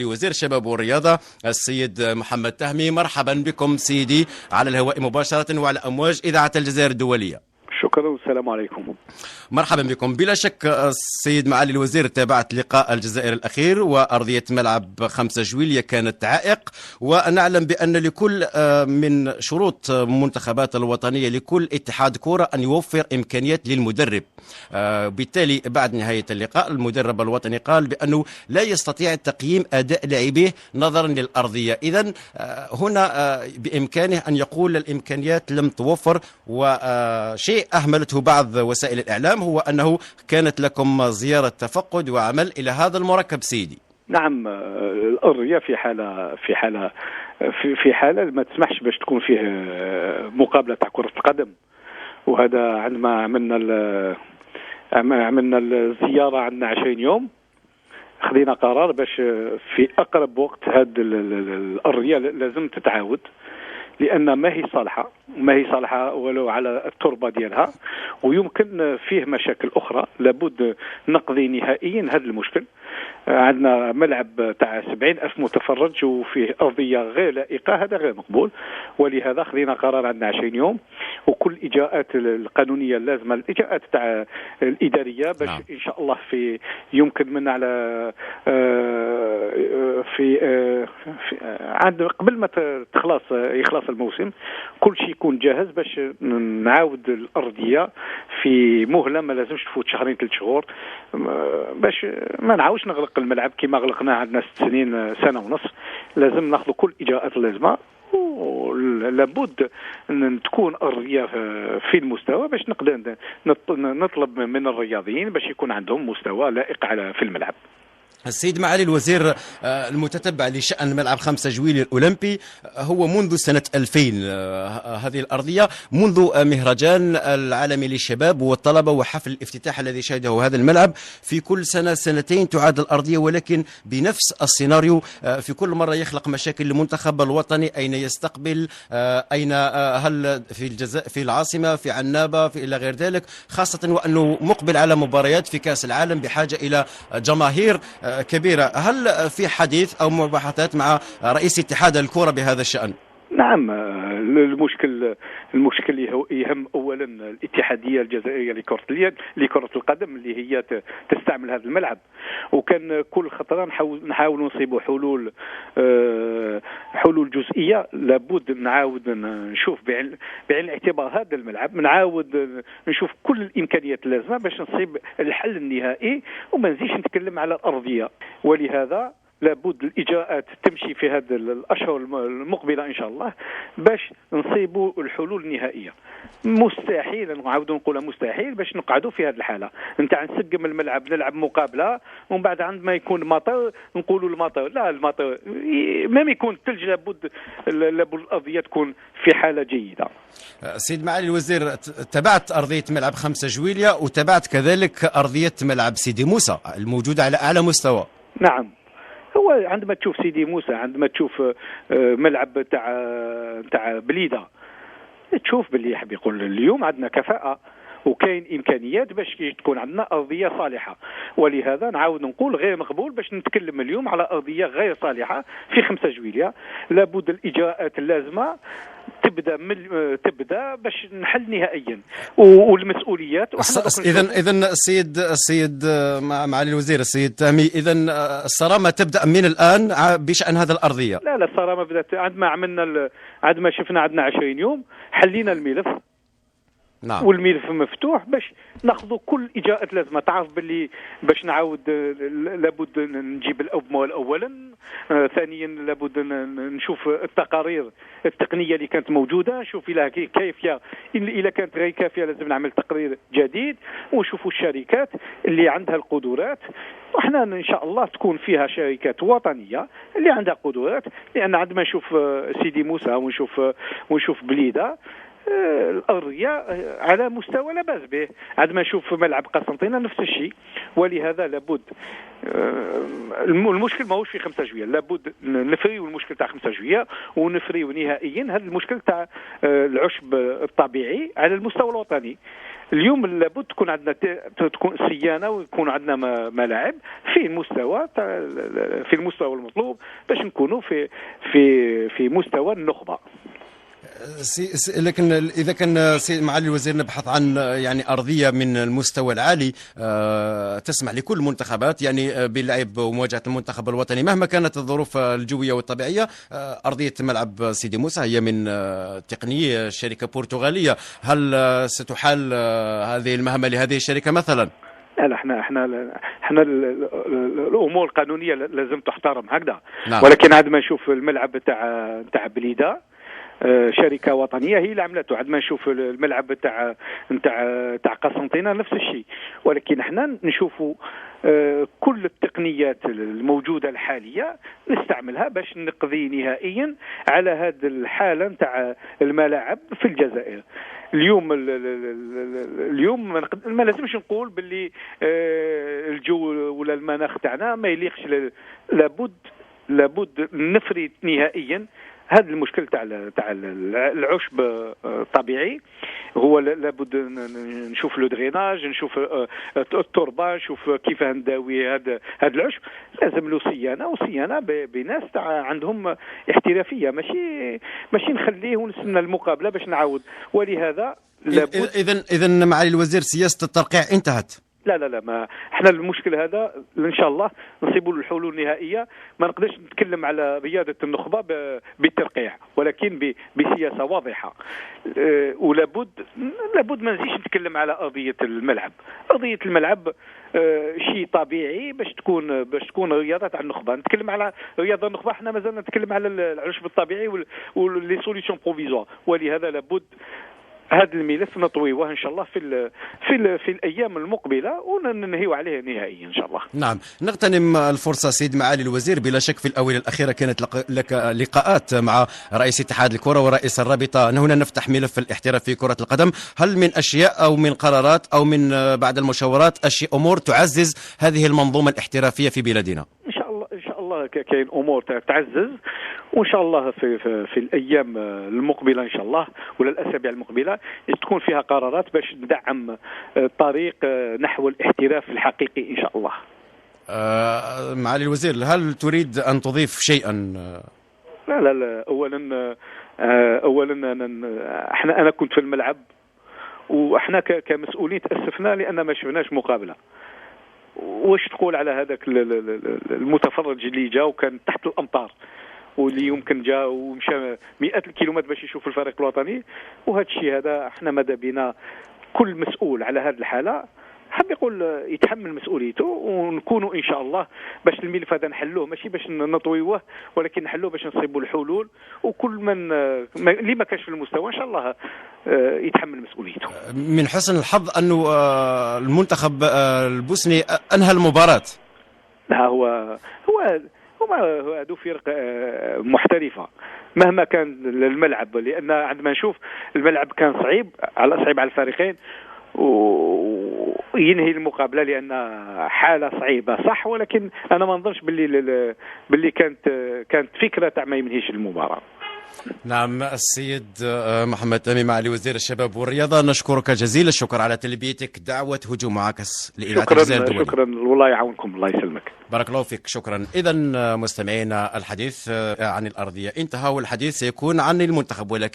وزير الشباب والرياضة السيد محمد تهمي. مرحبا بكم سيدي على الهواء مباشرة وعلى أمواج إذاعة الجزائر الدولية. شكرا والسلام عليكم. مرحبا بكم. بلا شك السيد معالي الوزير تابعت لقاء الجزائر الأخير، وأرضية ملعب 5 جويلية كانت عائق، ونعلم بأن لكل من شروط المنتخبات الوطنية لكل اتحاد كرة أن يوفر إمكانيات للمدرب. بالتالي بعد نهاية اللقاء المدرب الوطني قال بأنه لا يستطيع تقييم أداء لاعبيه نظرا للأرضية. إذن هنا بإمكانه أن يقول الإمكانيات لم توفر. وشيء أهملته بعض وسائل الإعلام هو أنه كانت لكم زيارة تفقد وعمل إلى هذا المركب سيدي. نعم، الأرضية في حالة ما تسمحش باش تكون فيه مقابلة تاع كرة القدم. وهذا عندما عملنا الزيارة عندنا 20 يوم خذينا قرار باش في أقرب وقت هذه الأرضية لازم تتعاود، لأن ما هي صالحة ولو على التربة ديالها، ويمكن فيه مشاكل أخرى لابد نقضي نهائيا هذا المشكل. عندنا ملعب تاع 70,000 متفرج وفيه أرضية غير لائقة، هذا غير مقبول. ولهذا خذينا قرار عندنا 20 يوم، وكل الإجراءات القانونية اللازمة، الإجراءات تاع الإدارية باش إن شاء الله في يمكن من على عند قبل ما يخلص الموسم كل شيء يكون جاهز باش نعاود الأرضية في مهلة ما لازمش تفوت 2-3 شهور، باش ما نعاودش نغلق الملعب كما غلقناه عندنا 6 سنين، سنة ونص. لازم ناخذ كل الإجراءات اللازمة، ولابد أن تكون أرضية في المستوى باش نقدر نطلب من الرياضيين باش يكون عندهم مستوى لائق في الملعب. السيد معالي الوزير، المتتبع لشأن ملعب 5 جويلية الأولمبي هو منذ سنة 2000 هذه الأرضية، منذ مهرجان العالمي للشباب والطلبة وحفل الافتتاح الذي شهده هذا الملعب. في كل سنة سنتين تعاد الأرضية، ولكن بنفس السيناريو. في كل مرة يخلق مشاكل للمنتخب الوطني، أين يستقبل، أين، هل في الجزائر، في العاصمة، في عنابة، في إلى غير ذلك، خاصة وأنه مقبل على مباريات في كأس العالم بحاجة إلى جماهير كبيرة. هل في حديث أو مباحثات مع رئيس اتحاد الكرة بهذا الشأن؟ نعم، المشكل يهم اولا الاتحاديه الجزائريه لكره القدم اللي هي تستعمل هذا الملعب، وكان كل خطره نحاول نصيبوا حلول جزئيه. لابد نعاود نشوف بعين الاعتبار هذا الملعب، نعاود نشوف كل الامكانيات اللازمه باش نصيب الحل النهائي، وما نزيدش نتكلم على الارضيه. ولهذا لابد الإجراءات تمشي في هذه الأشهر المقبلة إن شاء الله باش نصيبوا الحلول النهائية. مستحيل، نعاود نقولها مستحيل باش نقعدوا في هذه الحالة نتاع نسقم الملعب نلعب مقابلة ومن بعد عندما يكون مطر نقولوا المطر لا، المطر ما يكون الثلج، لابد الأرضية تكون في حالة جيدة. سيد معالي الوزير، تبعت أرضية ملعب 5 جويلية وتبعت كذلك أرضية ملعب سيدي موسى الموجودة على أعلى مستوى. نعم، هو عندما تشوف سيدي موسى، عندما تشوف ملعب تاع بليده، تشوف باللي يحب يقول اليوم عندنا كفاءة وكاين إمكانيات باش تكون عندنا أرضية صالحة. ولهذا نعاود نقول غير مقبول باش نتكلم اليوم على أرضية غير صالحة في 5 جويلية. لابد الإجراءات اللازمة تبدا باش نحل نهائيا، والمسؤوليات. اذا السيد معالي الوزير، السيد تهمي، اذا الصرامه تبدا من الان بشان هذه الارضيه. لا، الصرامه بدات عندما شفنا عندنا 20 يوم حلينا الملف. نعم. والملف مفتوح باش ناخذوا كل اجراءات لازمه. تعرف باللي باش نعاود لابد نجيب الاموال اولا، ثانيا لابد نشوف التقارير التقنيه اللي كانت موجوده، نشوف لها كيفيه، اذا كانت غير كافيه لازم نعمل تقرير جديد، ونشوفوا الشركات اللي عندها القدرات. وحنا ان شاء الله تكون فيها شركات وطنيه اللي عندها قدرات، لان عندما نشوف سيدي موسى ونشوف بليده الأرضية على مستوى لا بأس به. عندما نشوف ملعب قسنطينة نفس الشيء، ولهذا لابد المشكل ماهوش في 5 جويلية، لابد نفريو المشكل تاع 5 جويلية ونفريو نهائيا هذا المشكل تاع العشب الطبيعي على المستوى الوطني. اليوم لابد تكون عندنا تكون صيانه ويكون عندنا ملاعب في المستوى المطلوب باش نكونوا في مستوى النخبه. لكن اذا كان معالي الوزير نبحث عن يعني ارضيه من المستوى العالي تسمح لكل المنتخبات يعني باللعب ومواجهه المنتخب الوطني مهما كانت الظروف الجويه والطبيعيه، ارضيه ملعب سيدي موسى هي من تقنيه شركه برتغاليه، هل ستحال هذه المهمه لهذه الشركه مثلا؟ لا، احنا الامور القانونيه لازم تحترم هكذا. نعم. ولكن عندما نشوف الملعب تاع بليده شركه وطنيه هي اللي عملته، عندما نشوف الملعب تاع قسنطينه نفس الشيء. ولكن احنا نشوفوا كل التقنيات الموجوده الحاليه نستعملها باش نقضي نهائيا على هذه الحاله تاع الملاعب في الجزائر. اليوم ما لازمش نقول باللي الجو ولا المناخ تاعنا ما يليقش، لابد نفري نهائيا هذا المشكل تاع العشب الطبيعي. هو لابد نشوف لو دريناج، نشوف التربه، نشوف كيف نداوي هذا العشب. لازم له صيانه بناس عندهم احترافيه، ماشي نخليه ونستنى المقابله باش نعاود. ولهذا لابد اذا معالي الوزير سياسه الترقيع انتهت. لا، ما احنا المشكل هذا ان شاء الله نصيبوا الحلول النهائيه. ما نقدرش نتكلم على رياده النخبه بالترقيع، ولكن بسياسه واضحه. ولابد ما نزيدش نتكلم على ارضيه الملعب. شيء طبيعي باش تكون رياضه تاع النخبه. نتكلم على رياضه النخبه، احنا مازال نتكلم على العشب الطبيعي ولي سوليسيون بروفيزوار. ولهذا لابد هذا الملف نطويوه ان شاء الله في الايام المقبله وننهيو عليه نهائيا ان شاء الله. نعم، نغتنم الفرصه سيد معالي الوزير، بلا شك في الاونه الاخيره كانت لك لقاءات مع رئيس اتحاد الكره ورئيس الرابطه. هنا نفتح ملف الاحتراف في كره القدم، هل من اشياء او من قرارات او من بعد المشاورات امور تعزز هذه المنظومه الاحترافيه في بلادنا؟ ان شاء الله كاين امور تعزز، وان شاء الله في الايام المقبله ان شاء الله ولا الاسابيع المقبله تكون فيها قرارات باش ندعم طريق نحو الاحتراف الحقيقي ان شاء الله. معالي الوزير، هل تريد ان تضيف شيئا؟ لا، اولا انا كنت في الملعب، واحنا كمسؤولين تاسفنا لان ما شفناش مقابله. واش تقول على هذاك المتفرج اللي جا وكان تحت الامطار واللي يمكن جا ومشى مئات الكيلومتر باش يشوف الفريق الوطني؟ وهذا الشيء هذا احنا ماذا بينا كل مسؤول على هذه الحاله حاب يقول يتحمل مسؤوليته، ونكونوا ان شاء الله باش الملف هذا نحلوه، ماشي باش نطويوه ولكن نحلوه باش نصيبوا الحلول. وكل من اللي ما كانش في المستوى ان شاء الله يتحمل مسؤوليته. من حسن الحظ انه المنتخب البوسني انهى المباراه. لا، هو هذو فرق محترفه مهما كان الملعب، لان عندما نشوف الملعب كان صعيب على الفريقين وينهي المقابله لان حاله صعيبه صح. ولكن انا ما نظنش باللي كانت فكره تاع ما ينهيش المباراه. نعم، السيد محمد تامي معالي وزير الشباب والرياضه، نشكرك جزيل الشكر على تلبيتك دعوه هجوم معاكس لإذاعة الجزائر الدولية. شكرا، والله يعاونكم، الله يسلمك. بارك الله فيك، شكرا. إذا مستمعينا، الحديث عن الأرضية انتهى، والحديث سيكون عن المنتخب، ولكن